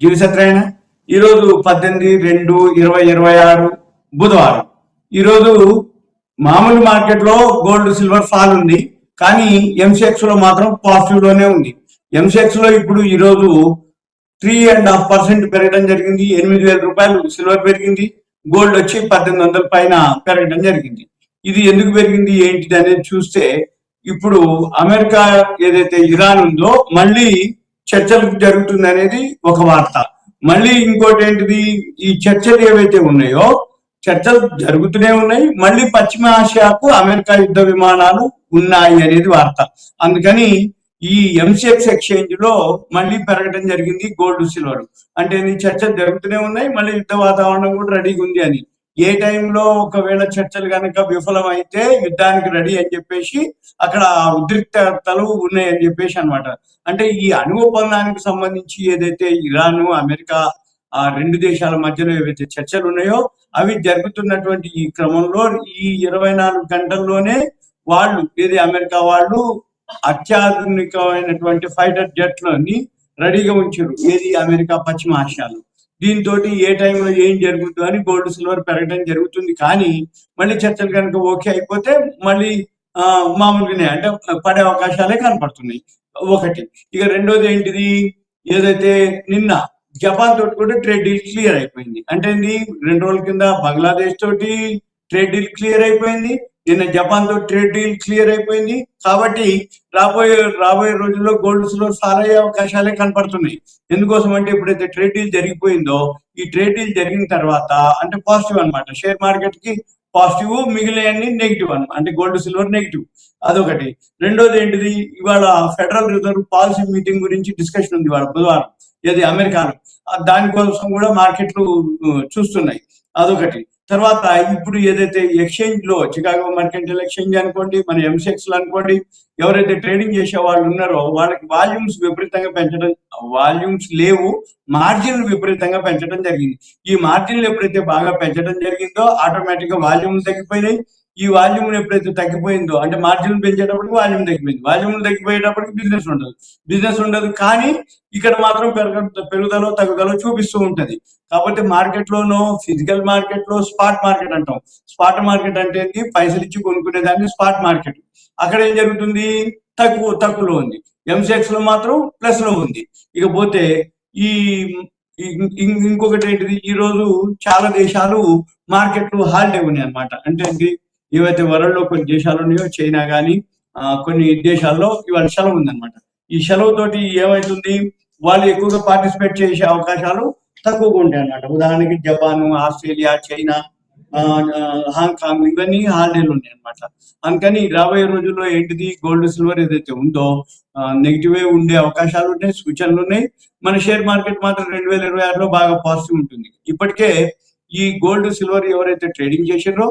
జీవసత్రాయణ ఈరోజు 18/2/2026 బుధవారం. ఈరోజు మామూలు మార్కెట్ లో గోల్డ్ సిల్వర్ ఫాల్ ఉంది, కానీ ఎంసెక్స్ లో మాత్రం పాజిటివ్ లోనే ఉంది. ఎంసెక్స్ లో ఇప్పుడు ఈరోజు 3.5% పెరగడం జరిగింది. 8,000 రూపాయలు సిల్వర్ పెరిగింది. గోల్డ్ వచ్చి 1,800 పైన పెరగడం జరిగింది. ఇది ఎందుకు పెరిగింది ఏంటిది అనేది చూస్తే, ఇప్పుడు అమెరికా ఏదైతే ఇరాన్ ఉందో మళ్ళీ చర్చలు జరుగుతుంది అనేది ఒక వార్త. మళ్ళీ ఇంకోటి ఏంటిది, ఈ చర్చలు ఏవైతే ఉన్నాయో చర్చలు జరుగుతూనే ఉన్నాయి. మళ్ళీ పశ్చిమ ఆసియాకు అమెరికా యుద్ధ విమానాలు ఉన్నాయి అనేది వార్త. అందుకని ఈ ఎంసీఎక్స్ ఎక్స్చేంజ్ లో మళ్ళీ పెరగడం జరిగింది గోల్డ్ సిల్వర్. అంటే చర్చలు జరుగుతూనే ఉన్నాయి, మళ్ళీ యుద్ధ వాతావరణం కూడా రెడీగా ఉంది అని. ఏ టైంలో ఒకవేళ చర్చలు కనుక విఫలం అయితే యుద్ధానికి రెడీ అని చెప్పేసి అక్కడ ఉద్రిక్తతలు ఉన్నాయని చెప్పేసి అనమాట. అంటే ఈ అణు ఒప్పందానికి సంబంధించి ఏదైతే ఇరాన్ అమెరికా ఆ రెండు దేశాల మధ్యలో ఏవైతే చర్చలు ఉన్నాయో అవి జరుగుతున్నటువంటి ఈ క్రమంలో ఈ 24 గంటల్లోనే వాళ్ళు ఏది అమెరికా వాళ్ళు అత్యాధునికమైనటువంటి ఫైటర్ జెట్లని రెడీగా ఉంచారు, ఏది అమెరికా పశ్చిమ ఆసియాలో. దీంతో ఏ టైంలో ఏం జరుగుతుందో అని గోల్డ్ సిల్వర్ పెరగడం జరుగుతుంది. కానీ మళ్ళీ చర్చలు కనుక ఓకే అయిపోతే మళ్ళీ మామూలుగానే అంటే పడే అవకాశాలే కనపడుతున్నాయి ఒకటి. ఇక రెండోది ఏంటిది, ఏదైతే నిన్న జపాన్ తోటి కూడా ట్రేడ్ డీల్ క్లియర్ అయిపోయింది. అంటే 2 రోజుల కింద బంగ్లాదేశ్ తోటి ట్రేడ్ డీల్ క్లియర్ అయిపోయింది, నిన్న జపాన్ తో ట్రేడ్ డీల్ క్లియర్ అయిపోయింది. కాబట్టి రాబోయే రోజుల్లో గోల్డ్ సిల్వర్ ఫాల్ అయ్యే అవకాశాలే కనపడుతున్నాయి. ఎందుకోసం అంటే ఎప్పుడైతే ట్రేడ్ డీల్ జరిగిపోయిందో, ఈ ట్రేడ్ డీల్ జరిగిన తర్వాత అంటే పాజిటివ్ అనమాట, షేర్ మార్కెట్ కి పాజిటివ్, మిగిలినవన్నీ నెగిటివ్ అనమాట. అంటే గోల్డ్ సిల్వర్ నెగిటివ్, అదొకటి. రెండోది ఏంటిది, ఇవాళ ఫెడరల్ రిజర్వ్ పాలసీ మీటింగ్ గురించి డిస్కషన్ ఉంది ఇవాళ బుధవారం, ఏది అమెరికాలో. దానికోసం కూడా మార్కెట్లు చూస్తున్నాయి, అదొకటి. తర్వాత ఇప్పుడు ఏదైతే ఎక్స్చేంజ్ లో చికాగో మర్కెంటైల్ ఎక్స్చేంజ్ అనుకోండి, మన ఎంసెక్స్ లో అనుకోండి, ఎవరైతే ట్రేడింగ్ చేసే వాళ్ళు ఉన్నారో వాళ్ళకి వాల్యూమ్స్ విపరీతంగా పెంచడం, వాల్యూమ్స్ లేవు, మార్జిన్ విపరీతంగా పెంచడం జరిగింది. ఈ మార్జిన్లు ఎప్పుడైతే బాగా పెంచడం జరిగిందో ఆటోమేటిక్ గా వాల్యూమ్ తగ్గిపోయినాయి. ఈ వాల్యూమ్ ఎప్పుడైతే తగ్గిపోయిందో అంటే మార్జిన్ పెంచేటప్పటికి వాల్యూమ్ తగ్గిపోయింది, వాల్యూమ్ తగ్గిపోయేటప్పటికి బిజినెస్ ఉండదు. కానీ ఇక్కడ మాత్రం పెరుగుదల తగ్గుదల చూపిస్తూ ఉంటది. కాబట్టి మార్కెట్ లోనో ఫిజికల్ మార్కెట్ లో స్పాట్ మార్కెట్ అంటాం. స్పాట్ మార్కెట్ అంటే ఏంటి, పైసలు ఇచ్చి కొనుక్కునే దాన్ని స్పాట్ మార్కెట్. అక్కడ ఏం జరుగుతుంది, తక్కువలో ఉంది. ఎంసెక్స్ లో మాత్రం ప్లస్ లో ఉంది. ఇకపోతే ఈ ఇంకొకటి ఏంటిది, ఈ రోజు చాలా దేశాలు మార్కెట్లు హాలిడే ఉన్నాయి అనమాట. అంటే ఏవైతే వరల్డ్ లో కొన్ని దేశాలు ఉన్నాయో, చైనా కానీ కొన్ని దేశాల్లో ఇవాళ సెలవు ఉందన్నమాట. ఈ సెలవు తోటి ఏమవుతుంది, వాళ్ళు ఎక్కువగా పార్టిసిపేట్ చేసే అవకాశాలు తక్కువగా ఉంటాయి అన్నమాట. ఉదాహరణకి జపాన్, ఆస్ట్రేలియా, చైనా, హాంకాంగ్ ఇవన్నీ హాలిడేలు ఉన్నాయి అనమాట. అందుకని రాబోయే రోజుల్లో ఏంటిది, గోల్డ్ సిల్వర్ ఏదైతే ఉందో నెగిటివే ఉండే అవకాశాలు ఉన్నాయి, సూచనలు ఉన్నాయి. మన షేర్ మార్కెట్ మాత్రం 2026లో బాగా పాజిటివ్ ఉంటుంది. ఇప్పటికే ఈ గోల్డ్ సిల్వర్ ఎవరైతే ట్రేడింగ్ చేసారో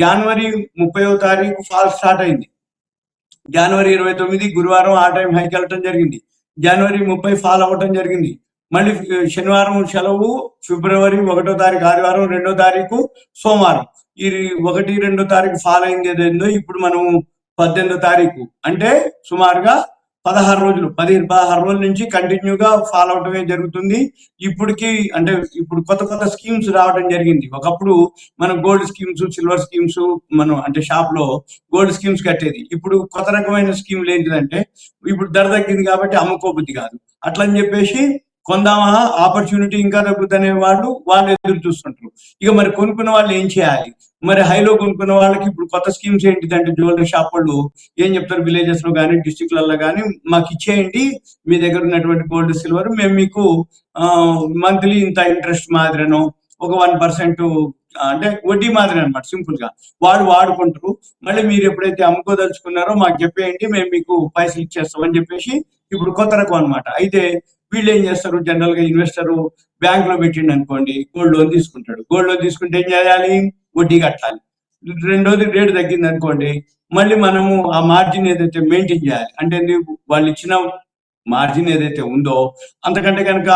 జనవరి 30వ తారీఖు ఫాల్ స్టార్ట్ అయింది. జనవరి 29 గురువారం ఆ టైం హైకి వెళ్ళటం జరిగింది. జనవరి 30 ఫాల్ అవ్వటం జరిగింది. మళ్ళీ శనివారం సెలవు, ఫిబ్రవరి 1వ తారీఖు ఆదివారం, 2వ తారీఖు సోమవారం. ఈ 1, 2 తారీఖు ఫాల్ అయింది ఏదైందో ఇప్పుడు మనం 18వ తారీఖు అంటే సుమారుగా 16 రోజులు 15-16 రోజుల నుంచి కంటిన్యూగా ఫాల్ అవటమే జరుగుతుంది. ఇప్పటికి అంటే ఇప్పుడు కొత్త స్కీమ్స్ రావడం జరిగింది. ఒకప్పుడు మనం గోల్డ్ స్కీమ్స్, సిల్వర్ స్కీమ్స్ మనం అంటే షాప్ లో గోల్డ్ స్కీమ్స్ కట్టేది. ఇప్పుడు కొత్త రకమైన స్కీమ్లు ఏంటిదంటే, ఇప్పుడు ధర తగ్గింది కాబట్టి అమ్ముకోబుద్ధి కాదు, అట్లని చెప్పేసి కొందామా ఆపర్చునిటీ ఇంకా తగ్గుద్దనే వాళ్ళు ఎదురు చూస్తుంటారు. ఇక మరి కొనుక్కున్న వాళ్ళు ఏం చేయాలి, మరి హైలో కొనుక్కున్న వాళ్ళకి ఇప్పుడు కొత్త స్కీమ్స్ ఏంటిదంటే, జ్యువెలరీ షాప్ వాళ్ళు ఏం చెప్తారు, విలేజెస్ లో కానీ డిస్ట్రిక్ట్లలో కానీ మాకు ఇచ్చేయండి మీ దగ్గర ఉన్నటువంటి గోల్డ్ సిల్వర్, మేము మీకు మంత్లీ ఇంత ఇంట్రెస్ట్ మాదిరినో ఒక 1% అంటే వడ్డీ మాదిరి అనమాట. సింపుల్ గా వాళ్ళు వాడుకుంటారు. మళ్ళీ మీరు ఎప్పుడైతే అమ్ముకోదలుచుకున్నారో మాకు చెప్పేయండి, మేము మీకు పైసలు ఇచ్చేస్తామని చెప్పేసి ఇప్పుడు కొత్త రకం అనమాట. అయితే వీళ్ళు ఏం చేస్తారు, జనరల్ గా ఇన్వెస్టర్ బ్యాంక్ లో పెట్టిండు అనుకోండి, గోల్డ్ లోన్ తీసుకుంటాడు. గోల్డ్ లోన్ తీసుకుంటే ఏం చేయాలి, వడ్డీ కట్టాలి. రెండోది రేటు తగ్గింది అనుకోండి, మళ్ళీ మనము ఆ మార్జిన్ ఏదైతే మెయింటైన్ చేయాలి. అంటే వాళ్ళు ఇచ్చిన మార్జిన్ ఏదైతే ఉందో అంతకంటే కనుక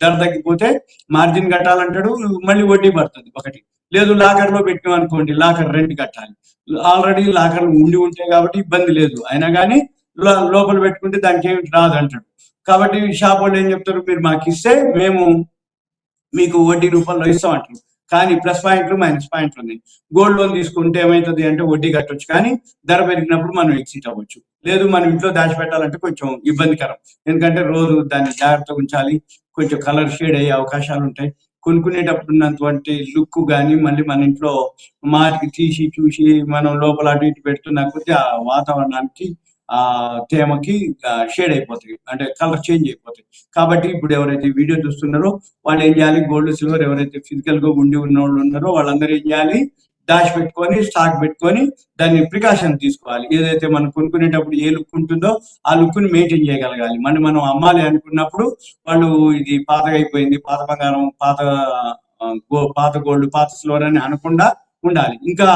ధర తగ్గిపోతే మార్జిన్ కట్టాలంటాడు, మళ్ళీ వడ్డీ పడుతుంది ఒకటి. లేదు లాకర్ లో పెట్టినాం అనుకోండి, లాకర్ రెంట్ కట్టాలి. ఆల్రెడీ లాకర్లు ఉండి ఉంటాయి కాబట్టి ఇబ్బంది లేదు. అయినా కానీ లోపల పెట్టుకుంటే దానికి ఏమి రాదు అంటాడు. కాబట్టి షాప్ వాళ్ళు ఏం చెప్తారు, మీరు మాకు ఇస్తే మేము మీకు వడ్డీ రూపంలో ఇస్తాం అంటారు. కానీ ప్లస్ పాయింట్లు మైనస్ పాయింట్లు ఉన్నాయి. గోల్డ్ లోన్ తీసుకుంటే ఏమవుతుంది అంటే వడ్డీ కట్టొచ్చు, కానీ ధర పెరిగినప్పుడు మనం ఎగ్జిట్ అవ్వచ్చు. లేదు మనం ఇంట్లో దాచిపెట్టాలంటే కొంచెం ఇబ్బందికరం, ఎందుకంటే రోజు దాన్ని జాగ్రత్తగా ఉంచాలి, కొంచెం కలర్ షేడ్ అయ్యే అవకాశాలు ఉంటాయి. కొనుక్కునేటప్పుడు ఉన్నటువంటి లుక్ కానీ మళ్ళీ మన ఇంట్లో మార్కి తీసి చూసి మనం లోపల అటు ఇటు పెడుతున్నా కొద్దీ ఆ వాతావరణానికి ఆ తేమకి షేడ్ అయిపోతాయి, అంటే కలర్ చేంజ్ అయిపోతాయి. కాబట్టి ఇప్పుడు ఎవరైతే వీడియో చూస్తున్నారో వాళ్ళు ఏం చేయాలి, గోల్డ్ సిల్వర్ ఎవరైతే ఫిజికల్ గా ఉండి ఉన్న వాళ్ళు ఉన్నారో వాళ్ళందరూ ఏం చేయాలి, దాచి పెట్టుకొని స్టాక్ పెట్టుకొని దాన్ని ప్రికాషన్ తీసుకోవాలి. ఏదైతే మనం కొనుక్కునేటప్పుడు ఏ లుక్ ఉంటుందో ఆ లుక్ ని మెయింటైన్ చేయగలగాలి. మనం అమ్మాలి అనుకున్నప్పుడు వాళ్ళు ఇది పాతగా అయిపోయింది, పాత బంగారం, పాత గోల్డ్, పాత సిల్వర్ అని అనకుండా ఉండాలి. ఇంకా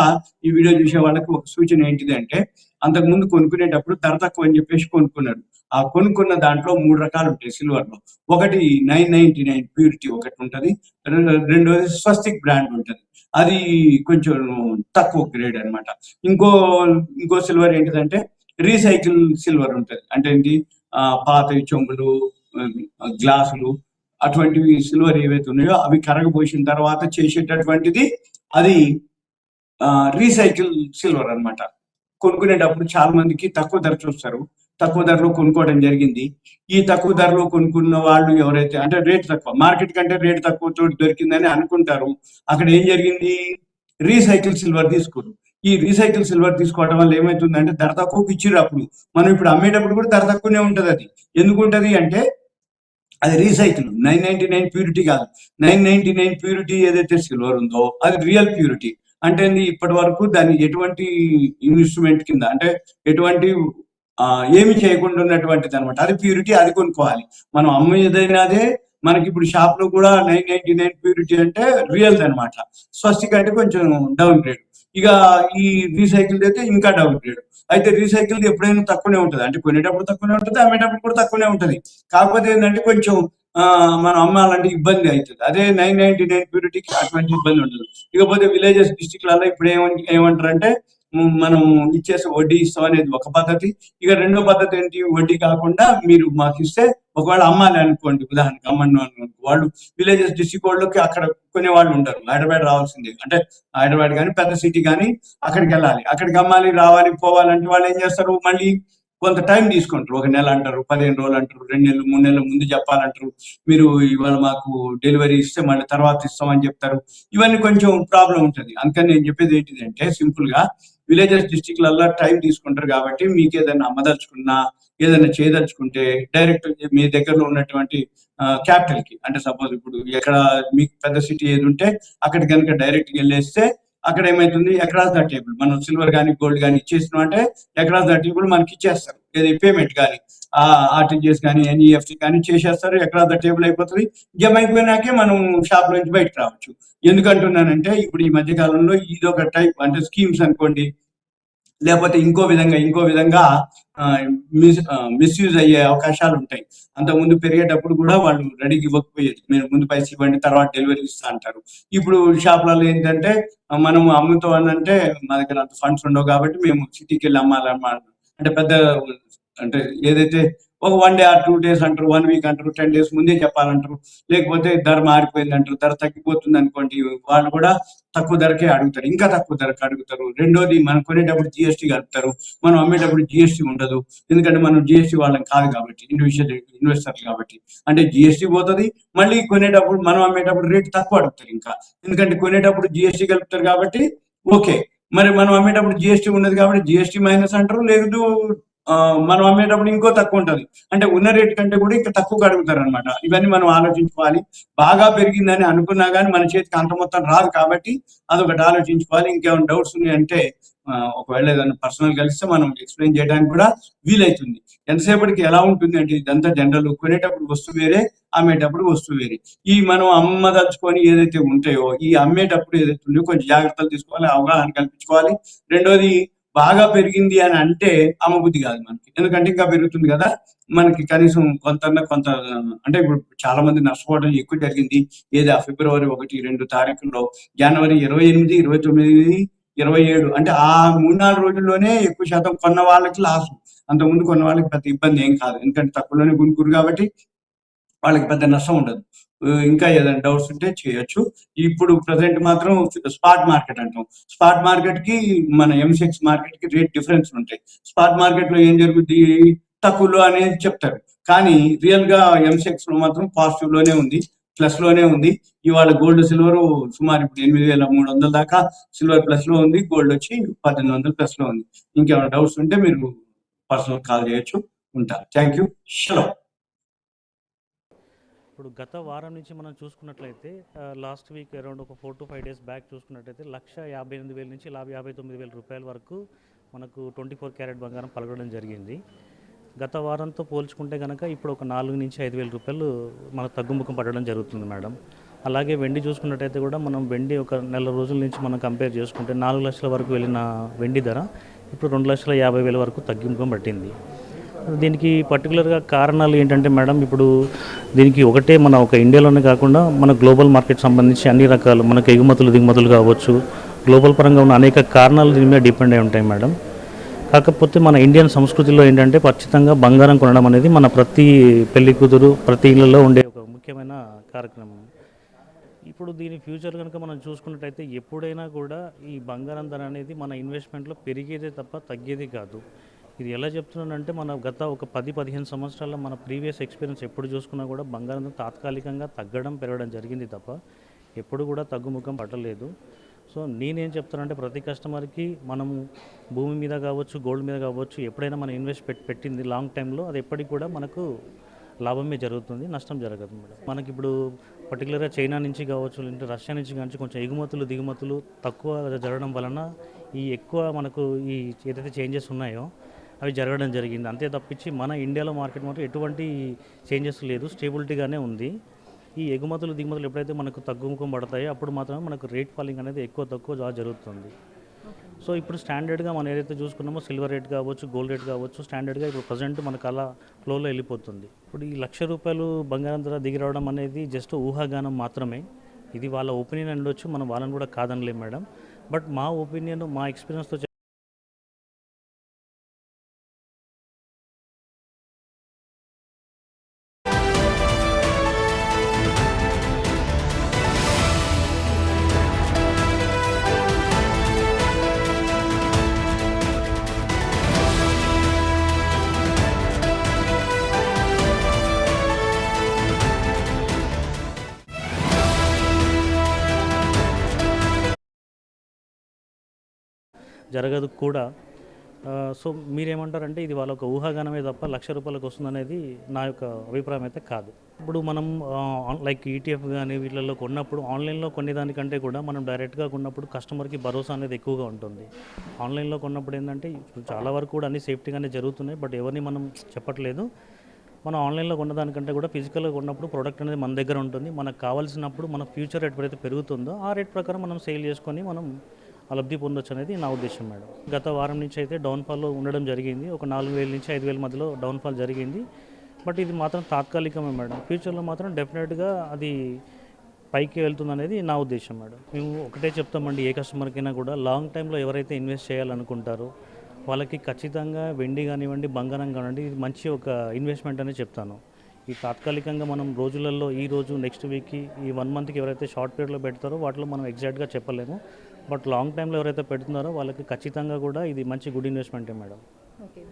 ఈ వీడియో చూసే వాళ్ళకి ఒక సూచన ఏంటిది అంటే, అంతకుముందు కొనుక్కునేటప్పుడు ధర తక్కువ అని చెప్పేసి కొనుక్కున్నాడు. ఆ కొనుక్కున్న దాంట్లో 3 రకాలు ఉంటాయి సిల్వర్ లో. ఒకటి 999 ప్యూరిటీ ఒకటి ఉంటది, రెండోది స్వస్తిక్ బ్రాండ్ ఉంటది, అది కొంచెం తక్కువ గ్రేడ్ అనమాట. ఇంకో ఇంకో సిల్వర్ ఏంటిదంటే రీసైకిల్ సిల్వర్ ఉంటది. అంటే ఏంటి, పాత చెంబులు, గ్లాసులు, అటువంటివి సిల్వర్ ఏవైతే ఉన్నాయో అవి కరగబోసిన తర్వాత చేసేటటువంటిది అది రీసైకిల్ సిల్వర్ అనమాట. కొనుక్కునేటప్పుడు చాలా మందికి తక్కువ ధర చూస్తారు, తక్కువ ధరలో కొనుక్కోవడం జరిగింది. ఈ తక్కువ ధరలో కొనుక్కున్న వాళ్ళు ఎవరైతే అంటే రేట్ తక్కువ, మార్కెట్ కంటే రేట్ తక్కువ తోటి దొరికిందని అనుకుంటారు. అక్కడ ఏం జరిగింది, రీసైకిల్ సిల్వర్ తీసుకోరు. ఈ రీసైకిల్ సిల్వర్ తీసుకోవడం వల్ల ఏమవుతుందంటే ధర తక్కువకి ఇచ్చిర్రు. అప్పుడు మనం ఇప్పుడు అమ్మేటప్పుడు కూడా ధర తక్కువనే ఉంటది. అది ఎందుకు ఉంటది అంటే అది రీసైకిల్, 999 ప్యూరిటీ కాదు. 999 ప్యూరిటీ ఏదైతే సిల్వర్ ఉందో అది రియల్ ప్యూరిటీ. అంటే ఇప్పటి వరకు దాన్ని ఎటువంటి ఇన్స్ట్రుమెంట్ కింద అంటే ఎటువంటి ఏమి చేయకుండా ఉన్నటువంటిది అనమాట. అది ప్యూరిటీ, అది కొనుక్కోవాలి. మనం అమ్మేదైనా అదే. మనకి ఇప్పుడు షాప్ లో కూడా 999 ప్యూరిటీ అంటే రియల్ అనమాట. స్వస్తిక్ అంటే కొంచెం డౌన్ గ్రేడ్. ఇక ఈ రీసైకిల్ అయితే ఇంకా డౌన్ గ్రేడ్. అయితే రీసైకిల్ ఎప్పుడైనా తక్కువనే ఉంటుంది, అంటే కొనేటప్పుడు తక్కువనే ఉంటుంది, అమ్మేటప్పుడు కూడా తక్కువనే ఉంటుంది. కాకపోతే ఏంటంటే కొంచెం మనం అమ్మాలంటే ఇబ్బంది అవుతుంది. అదే 999 ప్యూరిటీకి అటువంటి ఇబ్బంది ఉండదు. ఇకపోతే విలేజెస్ డిస్టిక్లలో ఇప్పుడు ఏమంటారంటే మనం ఇచ్చేసి వడ్డీ ఇస్తాం అనేది ఒక పద్ధతి. ఇక రెండో పద్ధతి ఏంటి, వడ్డీ కాకుండా మీరు మాకు ఇస్తే ఒకవేళ అమ్మాలి అనుకోండి, ఉదాహరణకు అమ్మను అనుకోండి, వాళ్ళు విలేజెస్ డిస్టిక్ వాళ్ళకి అక్కడ కొనే వాళ్ళు ఉంటారు. హైదరాబాద్ రావాల్సిందే, అంటే హైదరాబాద్ కానీ పెద్ద సిటీ కానీ అక్కడికి వెళ్ళాలి. అక్కడికి అమ్మాలి, రావాలి, పోవాలంటే వాళ్ళు ఏం చేస్తారు, మళ్ళీ కొంత టైం తీసుకుంటారు. 1 నెల అంటారు, 15 రోజులు అంటారు, 2 నెలలు 3 నెలల ముందు చెప్పాలంటారు. మీరు ఇవాళ మాకు డెలివరీ ఇస్తే మళ్ళీ తర్వాత ఇస్తామని చెప్తారు. ఇవన్నీ కొంచెం ప్రాబ్లం ఉంటుంది. అందుకని నేను చెప్పేది ఏంటిదంటే సింపుల్ గా విలేజెస్ డిస్టిక్లలో టైం తీసుకుంటారు. కాబట్టి మీకు ఏదైనా అమ్మదలుచుకున్నా, ఏదైనా చేయదలుచుకుంటే డైరెక్ట్ మీ దగ్గరలో ఉన్నటువంటి క్యాపిటల్ కి, అంటే సపోజ్ ఇప్పుడు ఎక్కడ మీకు పెద్ద సిటీ ఏది ఉంటే అక్కడ కనుక డైరెక్ట్ గా వెళ్ళేస్తే అక్కడ ఏమైతుంది, అక్రాస్ ద టేబుల్ మనం సిల్వర్ కానీ గోల్డ్ కానీ ఇచ్చేసినాం అంటే అక్రాస్ ద టేబుల్ మనకి ఇచ్చేస్తారు. ఏది పేమెంట్ కానీ ఆర్టీజీఎస్ కానీ ఎన్ఈఎఫ్టీ కానీ చేసేస్తారు, అక్రాస్ ద టేబుల్ అయిపోతుంది. జమ అయిపోయినాకే మనం షాప్ నుంచి బయటకు రావచ్చు. ఎందుకంటున్నానంటే ఇప్పుడు ఈ మధ్య కాలంలో ఇది ఒక టైప్, అంటే స్కీమ్స్ అనుకోండి, లేకపోతే ఇంకో విధంగా మిస్యూజ్ అయ్యే అవకాశాలు ఉంటాయి. అంతకుముందు పెరిగేటప్పుడు కూడా వాళ్ళు రెడీకి ఇవ్వకపోయేది, మీరు ముందు పైసలు ఇవ్వండి తర్వాత డెలివరీ ఇస్తా అంటారు. ఇప్పుడు షాప్లలో ఏంటంటే మనం అమ్ముతాం అని అంటే మా దగ్గర అంత ఫండ్స్ ఉండవు కాబట్టి మేము సిటీకి వెళ్ళి అమ్మాలన్నమాట. అంటే పెద్ద, అంటే ఏదైతే ఒక 1 డే ఆర్ 2 డేస్ అంటారు, 1 వీక్ అంటారు, 10 డేస్ ముందే చెప్పాలంటారు. లేకపోతే ధర మారిపోయింది అంటారు, ధర తగ్గిపోతుంది అనుకోండి, వాళ్ళు కూడా తక్కువ ధరకే అడుగుతారు, ఇంకా తక్కువ ధరకు అడుగుతారు. రెండోది మనం కొనేటప్పుడు జిఎస్టీ కలుపుతారు, మనం అమ్మేటప్పుడు జిఎస్టీ ఉండదు. ఎందుకంటే మనం జిఎస్టీ వాళ్ళం కాదు కాబట్టి, ఇండివిజువల్ ఇన్వెస్టర్లు కాబట్టి. అంటే జిఎస్టీ పోతుంది, మళ్ళీ కొనేటప్పుడు మనం అమ్మేటప్పుడు రేట్ తక్కువ అడుగుతారు ఇంకా, ఎందుకంటే కొనేటప్పుడు జిఎస్టీ కలుపుతారు కాబట్టి. ఓకే, మరి మనం అమ్మేటప్పుడు జిఎస్టీ ఉండదు కాబట్టి జిఎస్టీ మైనస్ అంటారు. లేదు మనం అమ్మేటప్పుడు ఇంకో తక్కువ ఉంటుంది, అంటే ఉన్న రేట్ కంటే కూడా ఇంకా తక్కువ అడుగుతారు అనమాట. ఇవన్నీ మనం ఆలోచించుకోవాలి. బాగా పెరిగిందని అనుకున్నా కానీ మన చేతికి అంత మొత్తం రాదు కాబట్టి అదొకటి ఆలోచించుకోవాలి. ఇంకేమైనా డౌట్స్ ఉన్నాయంటే ఒకవేళ ఏదైనా పర్సనల్ కలిస్తే మనం ఎక్స్ప్లెయిన్ చేయడానికి కూడా వీలవుతుంది. ఎంతసేపటికి ఎలా ఉంటుంది అంటే ఇదంతా జనరల్, కొనేటప్పుడు వస్తువు వేరే, అమ్మేటప్పుడు వస్తువు వేరే. ఈ మనం అమ్మదలుచుకొని ఏదైతే ఉంటాయో ఈ అమ్మేటప్పుడు ఏదైతే ఉన్నాయో కొంచెం జాగ్రత్తలు తీసుకోవాలి, అవగాహన కల్పించుకోవాలి. రెండోది, బాగా పెరిగింది అని అంటే అమ్మబుద్ధి కాదు మనకి, ఎందుకంటే ఇంకా పెరుగుతుంది కదా, మనకి కనీసం కొంత అంటే ఇప్పుడు చాలా మంది నష్టపోవడం ఎక్కువ జరిగింది. ఏదో ఫిబ్రవరి 1, 2 తారీఖుల్లో, జనవరి 28, 29, 27, అంటే ఆ 3-4 రోజుల్లోనే ఎక్కువ శాతం కొన్న వాళ్ళకి లాసు. అంతకుముందు కొన్న వాళ్ళకి పెద్ద ఇబ్బంది ఏం కాదు, ఎందుకంటే తక్కువలోనే కొనుక్కురు కాబట్టి వాళ్ళకి పెద్ద నష్టం ఉండదు. ఇంకా ఏదైనా డౌట్స్ ఉంటే చేయొచ్చు. ఇప్పుడు ప్రజెంట్ మాత్రం స్పాట్ మార్కెట్ అంటాం. స్పాట్ మార్కెట్ కి మన ఎంసెక్స్ మార్కెట్ కి రేట్ డిఫరెన్స్ ఉంటాయి. స్పాట్ మార్కెట్ లో ఏం జరుగుద్ది, తక్కువలో అనేది చెప్తారు, కానీ రియల్ గా ఎంసెక్స్ లో మాత్రం పాజిటివ్ లోనే ఉంది, ప్లస్ లోనే ఉంది. ఇవాళ గోల్డ్ సిల్వర్ సుమారు ఇప్పుడు 8,300 దాకా సిల్వర్ ప్లస్ లో ఉంది, గోల్డ్ వచ్చి 1,800 ప్లస్ లో ఉంది. ఇంకేమైనా డౌట్స్ ఉంటే మీరు పర్సనల్ కాల్ చేయొచ్చు. ఉంటా. Thank you. షలో. ఇప్పుడు గత వారం నుంచి మనం చూసుకున్నట్లయితే లాస్ట్ వీక్ అరౌండ్ ఒక 4 to 5 days బ్యాక్ చూసుకున్నట్లయితే 1,58,000 నుంచి 59,000 రూపాయల వరకు మనకు 24 క్యారెట్ బంగారం పలకడం జరిగింది. గత వారంతో పోల్చుకుంటే కనుక ఇప్పుడు ఒక 4 నుంచి 5,000 రూపాయలు మనకు తగ్గుముఖం పడడం జరుగుతుంది మేడం. అలాగే వెండి చూసుకున్నట్టయితే కూడా మనం వెండి ఒక నెల రోజుల నుంచి మనం కంపేర్ చేసుకుంటే 4 లక్షల వరకు వెళ్ళిన వెండి ధర ఇప్పుడు 2,50,000 వరకు తగ్గుముఖం పట్టింది. దీనికి పర్టికులర్గా కారణాలు ఏంటంటే మేడం, ఇప్పుడు దీనికి ఒకటే మన ఒక ఇండియాలోనే కాకుండా మన గ్లోబల్ మార్కెట్ సంబంధించి అన్ని రకాలు మనకు ఎగుమతులు దిగుమతులు కావచ్చు, గ్లోబల్ పరంగా ఉన్న అనేక కారణాలు దీని మీద డిపెండ్ అయి ఉంటాయి మేడం. కాకపోతే మన ఇండియన్ సంస్కృతిలో ఏంటంటే ఖచ్చితంగా బంగారం కొనడం అనేది మన ప్రతి పెళ్లి కూతురు ప్రతి ఇళ్లలో ఉండే ఒక ముఖ్యమైన కార్యక్రమం. ఇప్పుడు దీని ఫ్యూచర్ కనుక మనం చూసుకున్నట్టయితే ఎప్పుడైనా కూడా ఈ బంగారం ధర అనేది మన ఇన్వెస్ట్మెంట్లో పెరిగేదే తప్ప తగ్గేది కాదు. ఇది ఎలా చెప్తున్నానంటే మన గత ఒక 10-15 సంవత్సరాల్లో మన ప్రీవియస్ ఎక్స్పీరియన్స్ ఎప్పుడు చూసుకున్నా కూడా బంగారం తాత్కాలికంగా తగ్గడం పెరగడం జరిగింది తప్ప ఎప్పుడు కూడా తగ్గుముఖం పట్టలేదు. సో నేనేం చెప్తానంటే ప్రతి కస్టమర్కి మనము భూమి మీద కావచ్చు, గోల్డ్ మీద కావచ్చు, ఎప్పుడైనా మనం ఇన్వెస్ట్ పెట్టింది లాంగ్ టైంలో అది ఎప్పటికి కూడా మనకు లాభమే జరుగుతుంది, నష్టం జరగదు మేడం. మనకి ఇప్పుడు పర్టికులర్గా చైనా నుంచి కావచ్చు, లేదంటే రష్యా నుంచి కావచ్చు కొంచెం ఎగుమతులు దిగుమతులు తక్కువ జరగడం వలన ఈ ఎక్కువ మనకు ఈ ఏదైతే చేంజెస్ ఉన్నాయో అవి జరగడం జరిగింది. అంతే తప్పించి మన ఇండియాలో మార్కెట్ మాత్రం ఎటువంటి చేంజెస్ లేదు, స్టేబిలిటీగానే ఉంది. ఈ ఎగుమతులు దిగుమతులు ఎప్పుడైతే మనకు తగ్గుముఖం పడతాయో అప్పుడు మాత్రమే మనకు రేట్ ఫాలింగ్ అనేది ఎక్కువ తక్కువ జరుగుతుంది. సో ఇప్పుడు స్టాండర్డ్గా మనం ఏదైతే చూసుకున్నామో సిల్వర్ రేట్ కావచ్చు, గోల్డ్ రేట్ కావచ్చు, స్టాండర్డ్గా ఇప్పుడు ప్రజెంట్ మనకు అలా ఫ్లోలో వెళ్ళిపోతుంది. ఇప్పుడు ఈ 1,00,000 రూపాయలు బంగారం ధర దిగి రావడం అనేది జస్ట్ ఊహాగానం మాత్రమే. ఇది వాళ్ళ ఒపీనియన్ ఉండొచ్చు, మనం వాళ్ళని కూడా కాదనలేం మేడం. బట్ మా ఒపీనియన్, మా ఎక్స్పీరియన్స్తో జరగదు కూడా. సో మీరేమంటారంటే ఇది వాళ్ళ ఒక ఊహాగానమే తప్ప 1,00,000 రూపాయలకు వస్తుందనేది నా యొక్క అభిప్రాయం అయితే కాదు. ఇప్పుడు మనం లైక్ ఈటీఎఫ్ కానీ వీటిల్లో కొన్నప్పుడు ఆన్లైన్లో కొనేదానికంటే కూడా మనం డైరెక్ట్గా కొన్నప్పుడు కస్టమర్కి భరోసా అనేది ఎక్కువగా ఉంటుంది. ఆన్లైన్లో కొన్నప్పుడు ఏంటంటే ఇప్పుడు చాలా వరకు కూడా అన్ని సేఫ్టీగానే జరుగుతున్నాయి, బట్ ఎవరిని మనం చెప్పట్లేదు. మనం ఆన్లైన్లో కొన్నదానికంటే కూడా ఫిజికల్గా కొన్నప్పుడు ప్రోడక్ట్ అనేది మన దగ్గర ఉంటుంది. మనకు కావాల్సినప్పుడు మన ఫ్యూచర్ రేట్ ఎప్పుడైతే పెరుగుతుందో ఆ రేట్ ప్రకారం మనం సేల్ చేసుకొని మనం లబ్ధి పొందొచ్చు అనేది నా ఉద్దేశం మేడం. గత వారం నుంచి అయితే డౌన్ఫాల్లో ఉండడం జరిగింది. ఒక 4,000 నుంచి 5,000 మధ్యలో డౌన్ఫాల్ జరిగింది. బట్ ఇది మాత్రం తాత్కాలికమే మేడం. ఫ్యూచర్లో మాత్రం డెఫినెట్గా అది పైకి వెళ్తుంది అనేది నా ఉద్దేశం మేడం. మేము ఒకటే చెప్తామండి, ఏ కస్టమర్కైనా కూడా లాంగ్ టైంలో ఎవరైతే ఇన్వెస్ట్ చేయాలనుకుంటారో వాళ్ళకి ఖచ్చితంగా వెండి కానివ్వండి, బంగారం కానివ్వండి, ఇది మంచి ఒక ఇన్వెస్ట్మెంట్ అనే చెప్తాను. ఈ తాత్కాలికంగా మనం రోజులలో ఈ రోజు నెక్స్ట్ వీక్కి ఈ 1 మంత్కి ఎవరైతే షార్ట్ పీరియడ్లో పెడతారో వాటిలో మనం ఎగ్జాక్ట్గా చెప్పలేము. బట్ లాంగ్ టైంలో ఎవరైతే పెడుతున్నారో వాళ్ళకి ఖచ్చితంగా కూడా ఇది మంచి గుడ్ ఇన్వెస్ట్మెంటే మేడం. ఓకే.